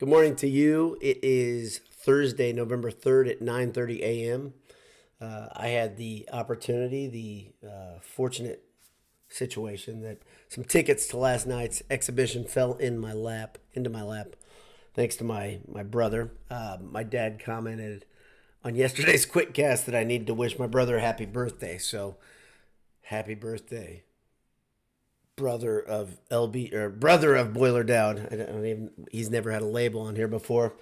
Good morning to you. It is Thursday, November 3rd at 9:30 a.m. I had the opportunity, the fortunate situation that some tickets to last night's exhibition fell into my lap, thanks to my brother. My dad commented on yesterday's quick cast that I needed to wish my brother a happy birthday. So, happy birthday, brother of LB or brother of Boiler Down. I don't even. He's never had a label on here before,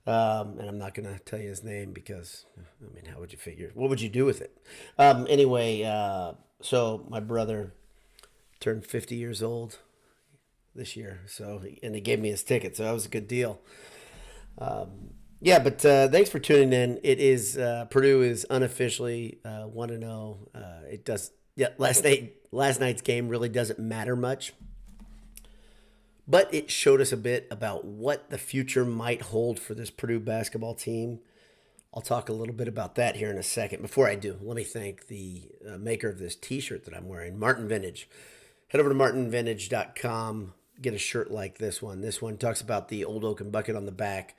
and I'm not gonna tell you his name because I mean, how would you figure? What would you do with it? Anyway, so my brother turned 50 years old this year, so and he gave me his ticket, so that was a good deal. Yeah, but thanks for tuning in. It is Purdue is unofficially 1-0. It does. Yeah, last night's game really doesn't matter much, but it showed us a bit about what the future might hold for this Purdue basketball team. I'll talk a little bit about that here in a second. Before I do, let me thank the maker of this T-shirt that I'm wearing, Martin Vintage. Head over to martinvintage.com. Get a shirt like this one. This one talks about the old oaken bucket on the back.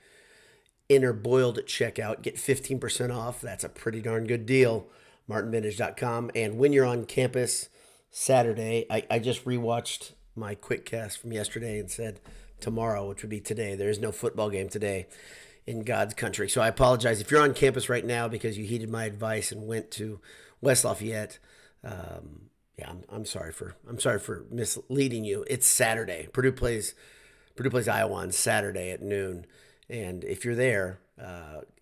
Inner boiled at checkout. Get 15% off. That's a pretty darn good deal. martinvintage.com. And when you're on campus Saturday, I just rewatched my quick cast from yesterday and said tomorrow, which would be today. There is no football game today in God's country. So I apologize if you're on campus right now because you heeded my advice and went to West Lafayette. Yeah, I'm sorry for misleading you. It's Saturday. Purdue plays Iowa on Saturday at noon. And if you're there,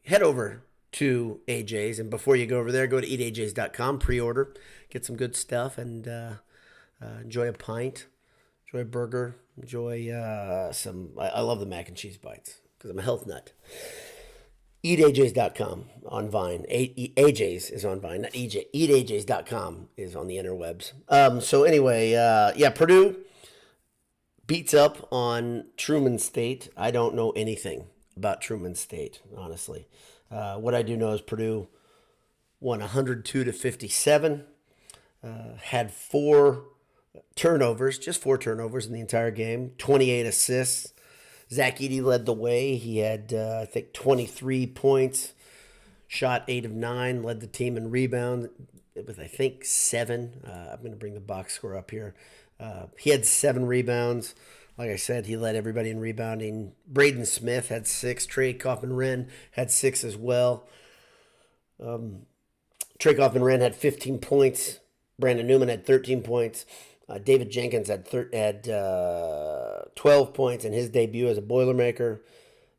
head over to AJ's. And before you go over there, go to eatajs.com, pre-order, get some good stuff, and enjoy a pint, enjoy a burger, enjoy I love the mac and cheese bites because I'm a health nut. Eatajs.com on Vine. AJ's is on Vine, not EJ. Eatajs.com is on the interwebs. So anyway, yeah, Purdue beats up on Truman State. I don't know anything about Truman State, honestly. What I do know is Purdue won 102-57, had just four turnovers in the entire game, 28 assists. Zach Edey led the way. He had, I think, 23 points, shot 8 of 9, led the team in rebound with, I think, 7. I'm going to bring the box score up here. He had 7 rebounds. Like I said, he led everybody in rebounding. Braden Smith had 6. Trey Kaufman-Renn had 6 as well. Trey Kaufman-Renn had 15 points. Brandon Newman had 13 points. David Jenkins had 12 points in his debut as a Boilermaker.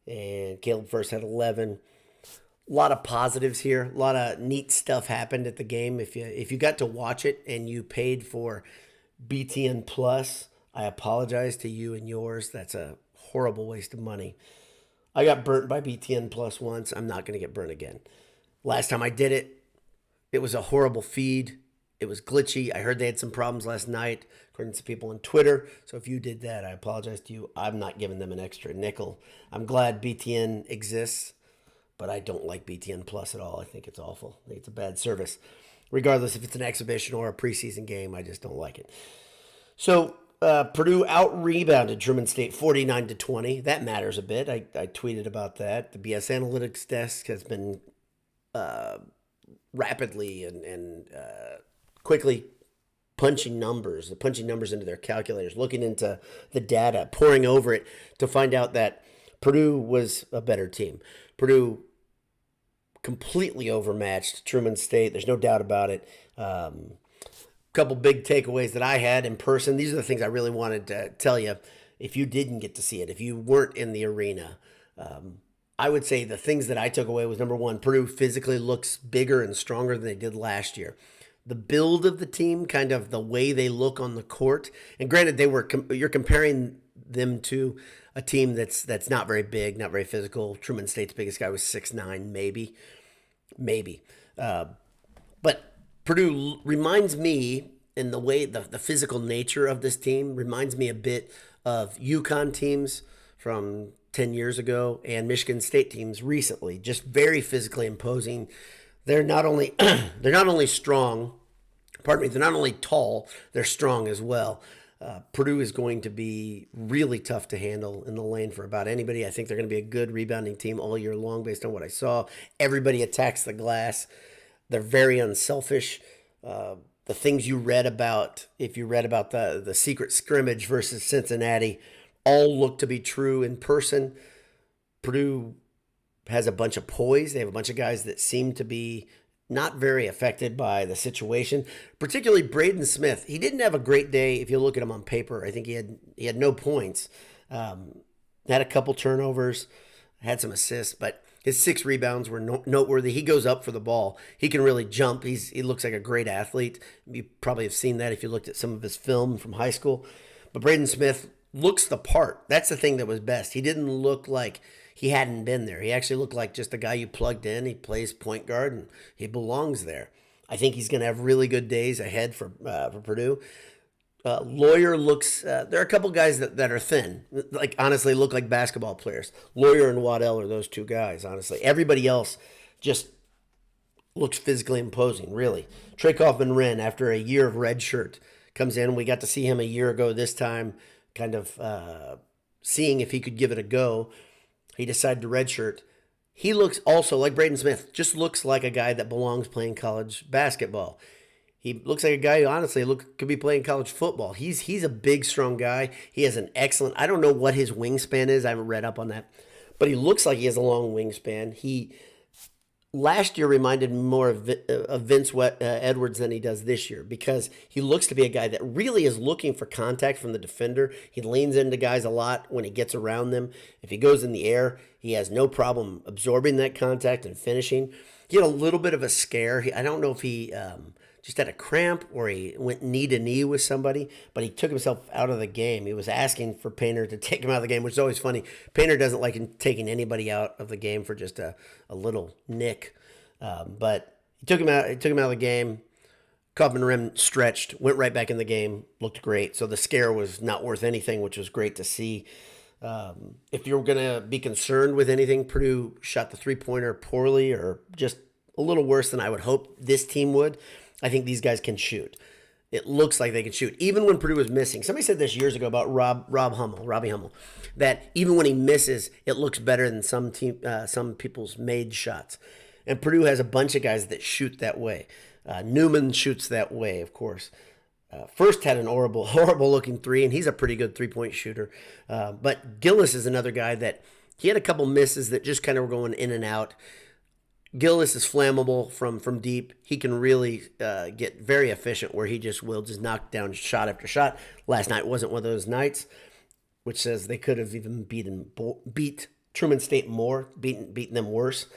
And Caleb First had 11. A lot of positives here. A lot of neat stuff happened at the game. If you got to watch it and you paid for BTN Plus, I apologize to you and yours. That's a horrible waste of money. I got burnt by BTN Plus once. I'm not going to get burnt again. Last time I did it, it was a horrible feed. It was glitchy. I heard they had some problems last night, according to people on Twitter. So if you did that, I apologize to you. I'm not giving them an extra nickel. I'm glad BTN exists, but I don't like BTN Plus at all. I think it's awful. I think it's a bad service. Regardless if it's an exhibition or a preseason game, I just don't like it. So Purdue out-rebounded Truman State 49-20. That matters a bit. I tweeted about that. The BS Analytics desk has been rapidly and quickly punching numbers into their calculators, looking into the data, poring over it to find out that Purdue was a better team. Purdue completely overmatched Truman State. There's no doubt about it. Couple big takeaways that I had in person. These are the things I really wanted to tell you if you didn't get to see it, if you weren't in the arena. I would say the things that I took away was, number one, Purdue physically looks bigger and stronger than they did last year. The build of the team, kind of the way they look on the court, and granted, you're comparing them to a team that's not very big, not very physical. Truman State's biggest guy was 6'9", maybe. But Purdue reminds me, in the way the physical nature of this team reminds me a bit of UConn teams from 10 years ago and Michigan State teams recently. Just very physically imposing. They're not only strong, they're not only tall, they're strong as well. Purdue is going to be really tough to handle in the lane for about anybody. I think they're going to be a good rebounding team all year long based on what I saw. Everybody attacks the glass. They're very unselfish. The things you read about, if you read about the secret scrimmage versus Cincinnati, all look to be true in person. Purdue has a bunch of poise. They have a bunch of guys that seem to be not very affected by the situation, particularly Braden Smith. He didn't have a great day if you look at him on paper. I think he had no points. Had a couple turnovers, had some assists, but his 6 rebounds were noteworthy. He goes up for the ball. He can really jump. He looks like a great athlete. You probably have seen that if you looked at some of his film from high school. But Braden Smith looks the part. That's the thing that was best. He didn't look like he hadn't been there. He actually looked like just a guy you plugged in. He plays point guard, and he belongs there. I think he's going to have really good days ahead for Purdue. Lawyer looks, there are a couple guys that are thin, like honestly look like basketball players. Lawyer and Waddell are those 2 guys, honestly. Everybody else just looks physically imposing, really. Trey Kaufman-Renn, after a year of red shirt, comes in. We got to see him a year ago this time, kind of seeing if he could give it a go. He decided to redshirt. He looks also like Braden Smith, just looks like a guy that belongs playing college basketball. He looks like a guy who honestly could be playing college football. He's a big, strong guy. He has an excellent, I don't know what his wingspan is. I haven't read up on that. But he looks like he has a long wingspan. He last year reminded me more of Vince Edwards than he does this year, because he looks to be a guy that really is looking for contact from the defender. He leans into guys a lot when he gets around them. If he goes in the air, he has no problem absorbing that contact and finishing. He had a little bit of a scare. I don't know if he just had a cramp or he went knee to knee with somebody, but he took himself out of the game. He was asking for Painter to take him out of the game, which is always funny. Painter doesn't like taking anybody out of the game for just a little nick. But he took him out of the game. Kaufman-Renn stretched, went right back in the game, looked great. So the scare was not worth anything, which was great to see. If you're going to be concerned with anything, Purdue shot the 3-pointer poorly or just a little worse than I would hope this team would. I think these guys can shoot. It looks like they can shoot. Even when Purdue was missing. Somebody said this years ago about Robbie Hummel, that even when he misses, it looks better than some people's made shots. And Purdue has a bunch of guys that shoot that way. Newman shoots that way, of course. First had an horrible looking 3, and he's a pretty good 3-point shooter. But Gillis is another guy that he had a couple misses that just kind of were going in and out. Gillis is flammable from deep. He can really get very efficient where he will just knock down shot after shot. Last night wasn't one of those nights, which says they could have even beat Truman State more, beaten them worse.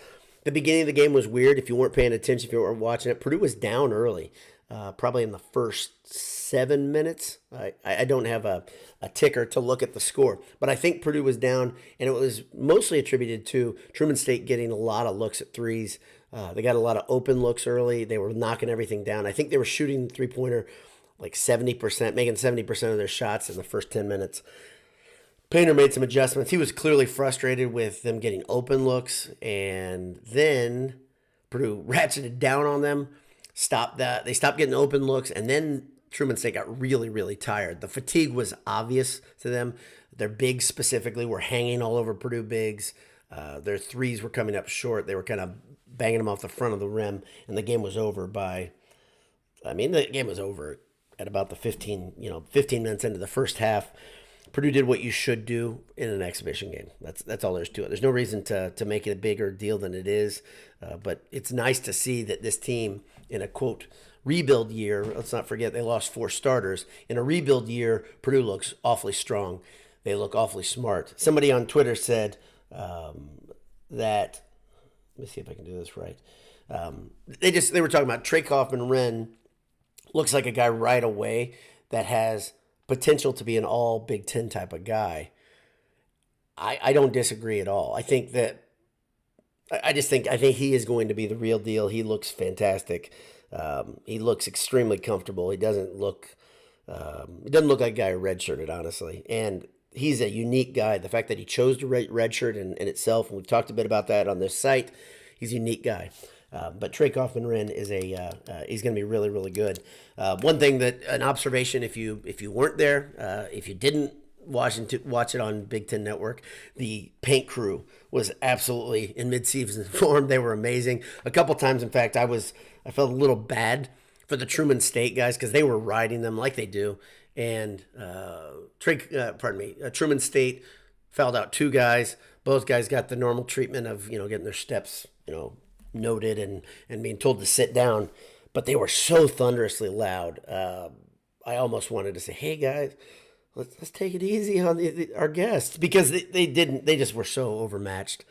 The beginning of the game was weird. If you weren't paying attention, if you weren't watching it, Purdue was down early, probably in the first 7 minutes. I don't have a ticker to look at the score, but I think Purdue was down, and it was mostly attributed to Truman State getting a lot of looks at threes. They got a lot of open looks early. They were knocking everything down. I think they were shooting the 3-pointer like 70%, making 70% of their shots in the first 10 minutes. Painter made some adjustments. He was clearly frustrated with them getting open looks, and then Purdue ratcheted down on them, stopped that. They stopped getting open looks, and then Truman State got really, really tired. The fatigue was obvious to them. Their bigs specifically were hanging all over Purdue bigs. Their threes were coming up short. They were kind of banging them off the front of the rim, and the game was over the game was over at about the 15 minutes into the first half. Purdue did what you should do in an exhibition game. That's all there's to it. There's no reason to make it a bigger deal than it is. But it's nice to see that this team, in a, quote, rebuild year, let's not forget they lost 4 starters. In a rebuild year, Purdue looks awfully strong. They look awfully smart. Somebody on Twitter said that, let me see if I can do this right. They were talking about Trey Kaufman-Renn looks like a guy right away that has potential to be an all Big Ten type of guy. I don't disagree at all. I think he is going to be the real deal. He looks fantastic. He looks extremely comfortable. He doesn't look like a guy redshirted, honestly. And he's a unique guy. The fact that he chose to redshirt in itself, and we've talked a bit about that on this site, he's a unique guy. But Trey Kaufman-Wren is he's going to be really, really good. One thing an observation, if you weren't there, if you didn't watch it on Big Ten Network, the paint crew was absolutely in mid-season form. They were amazing. A couple times, in fact, I felt a little bad for the Truman State guys because they were riding them like they do. And Truman State fouled out 2 guys. Both guys got the normal treatment of getting their steps noted and being told to sit down. But they were so thunderously loud. I almost wanted to say, "Hey guys, let's take it easy on our guests," because they didn't. They just were so overmatched.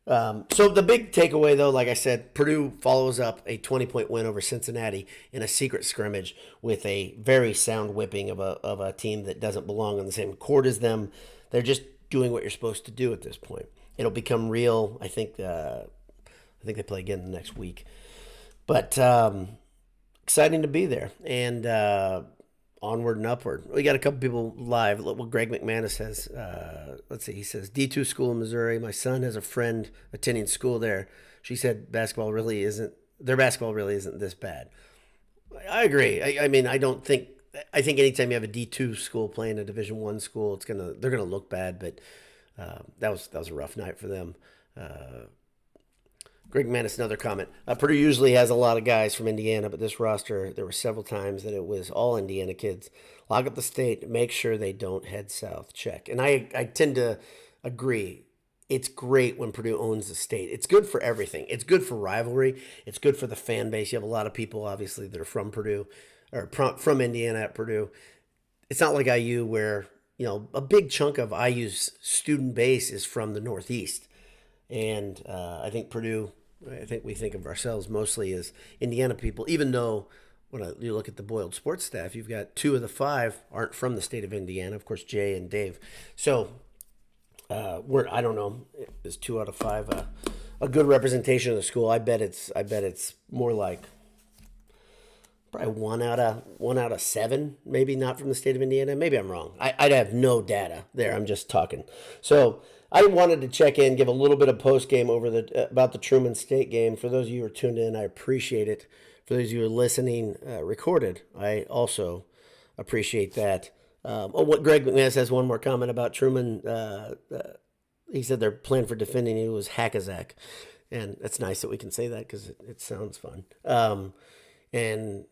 So the big takeaway, though, like I said, Purdue follows up a 20-point win over Cincinnati in a secret scrimmage with a very sound whipping of a team that doesn't belong on the same court as them. They're just doing what you're supposed to do at this point. It'll become real. I think they play again the next week. But exciting to be there. And onward and upward. We got a couple people live. What Greg McManus says. Let's see. He says, D2 school in Missouri. My son has a friend attending school there. She said their basketball really isn't this bad. I agree. I mean, I think anytime you have a D2 school playing a Division I school, they're gonna look bad. But that was a rough night for them. Greg Manis, another comment. Purdue usually has a lot of guys from Indiana, but this roster, there were several times that it was all Indiana kids. Lock up the state, make sure they don't head south. Check. And I tend to agree. It's great when Purdue owns the state. It's good for everything. It's good for rivalry. It's good for the fan base. You have a lot of people, obviously, that are from Purdue or from Indiana at Purdue. It's not like IU where, a big chunk of IU's student base is from the Northeast. And I think we think of ourselves mostly as Indiana people, even though when you look at the Boiled Sports staff, you've got 2 of the 5 aren't from the state of Indiana. Of course, Jay and Dave. So I don't know, is 2 out of 5 a good representation of the school? I bet it's more like probably 1 out of 7, maybe not from the state of Indiana. Maybe I'm wrong. I'd have no data there. I'm just talking. So I wanted to check in, give a little bit of post game about the Truman State game. For those of you who are tuned in, I appreciate it. For those of you who are listening recorded, I also appreciate that. What Greg McManus has one more comment about Truman. He said their plan for defending you was Hackazak, and it's nice that we can say that because it sounds fun. And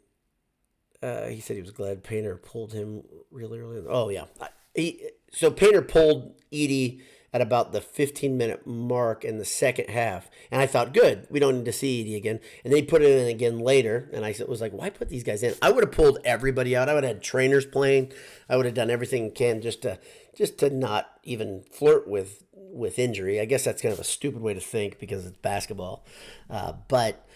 he said he was glad Painter pulled him really early. Oh yeah, so Painter pulled Edey at about the 15-minute mark in the second half. And I thought, good, we don't need to see Edey again. And they put it in again later. And I was like, why put these guys in? I would have pulled everybody out. I would have had trainers playing. I would have done everything I can just to not even flirt with injury. I guess that's kind of a stupid way to think because it's basketball. But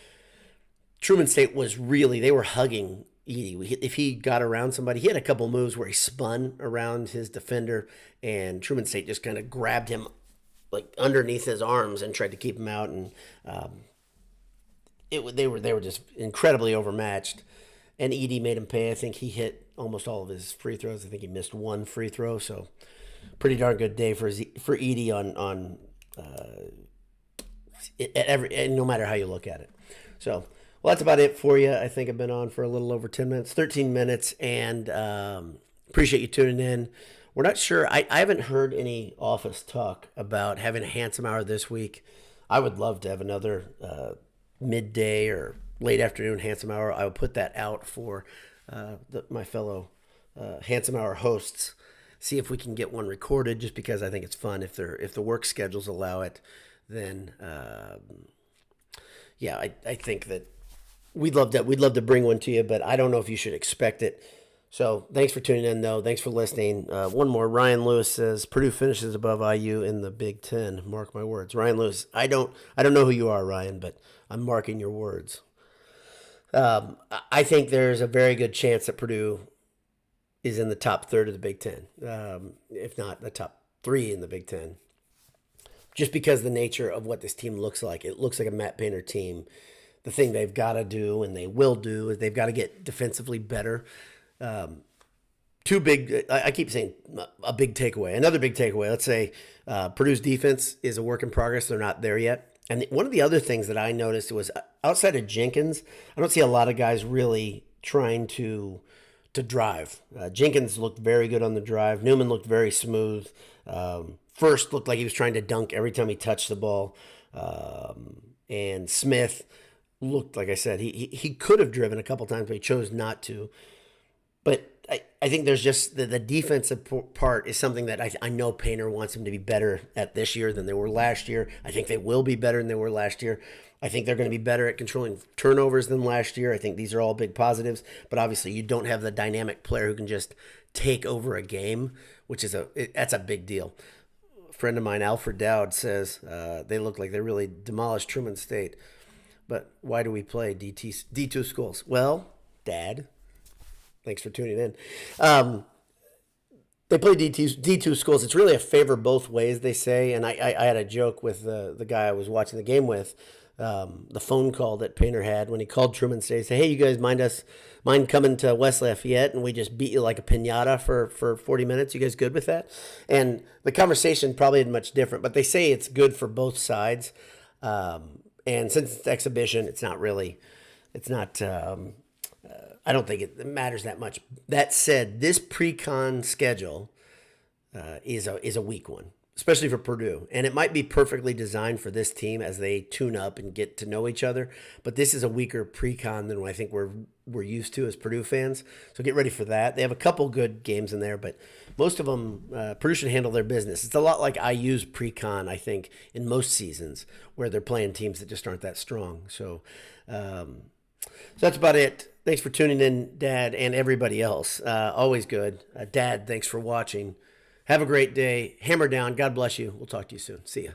Truman State they were hugging Edey. If he got around somebody, he had a couple moves where he spun around his defender, and Truman State just kind of grabbed him like underneath his arms and tried to keep him out. And they were just incredibly overmatched. And Edey made him pay. I think he hit almost all of his free throws. I think he missed 1 free throw. So pretty darn good day for Edey on no matter how you look at it. So. Well, that's about it for you. I think I've been on for a little over 10 minutes, 13 minutes, and appreciate you tuning in. We're not sure. I haven't heard any office talk about having a handsome hour this week. I would love to have another midday or late afternoon handsome hour. I will put that out for my fellow handsome hour hosts. See if we can get one recorded, just because I think it's fun. If the work schedules allow it, then I think that. We'd love to bring one to you, but I don't know if you should expect it. So thanks for tuning in, though. Thanks for listening. One more. Ryan Lewis says Purdue finishes above IU in the Big Ten. Mark my words. Ryan Lewis. I don't know who you are, Ryan, but I'm marking your words. I think there's a very good chance that Purdue is in the top third of the Big Ten, if not the top 3 in the Big Ten. Just because the nature of what this team looks like. It looks like a Matt Painter team. The thing they've got to do, and they will do, is they've got to get defensively better. I keep saying a big takeaway. Another big takeaway, let's say Purdue's defense is a work in progress. They're not there yet. And one of the other things that I noticed was outside of Jenkins, I don't see a lot of guys really trying to drive. Jenkins looked very good on the drive. Newman looked very smooth. First looked like he was trying to dunk every time he touched the ball. And Smith looked, like I said, he could have driven a couple times, but he chose not to. But I think there's just the defensive part is something that I know Painter wants them to be better at this year than they were last year. I think they will be better than they were last year. I think they're going to be better at controlling turnovers than last year. I think these are all big positives. But obviously, you don't have the dynamic player who can just take over a game, which is that's a big deal. A friend of mine, Alfred Dowd, says they look like they really demolished Truman State. But why do we play D2 schools? Well, Dad, thanks for tuning in. They play D2 schools. It's really a favor both ways, they say. And I had a joke with the guy I was watching the game with, the phone call that Painter had when he called Truman State. He said, hey, you guys mind coming to West Lafayette and we just beat you like a piñata for 40 minutes? You guys good with that? And the conversation probably isn't much different, but they say it's good for both sides. And since it's exhibition, it's not, I don't think it matters that much. That said, this pre-con schedule is a weak one, especially for Purdue. And it might be perfectly designed for this team as they tune up and get to know each other. But this is a weaker pre-con than I think we're used to as Purdue fans. So get ready for that. They have a couple good games in there, but most of them, Purdue should handle their business. It's a lot like IU's pre-con, I think, in most seasons where they're playing teams that just aren't that strong. So that's about it. Thanks for tuning in, Dad, and everybody else. Always good. Dad, thanks for watching. Have a great day. Hammer down. God bless you. We'll talk to you soon. See ya.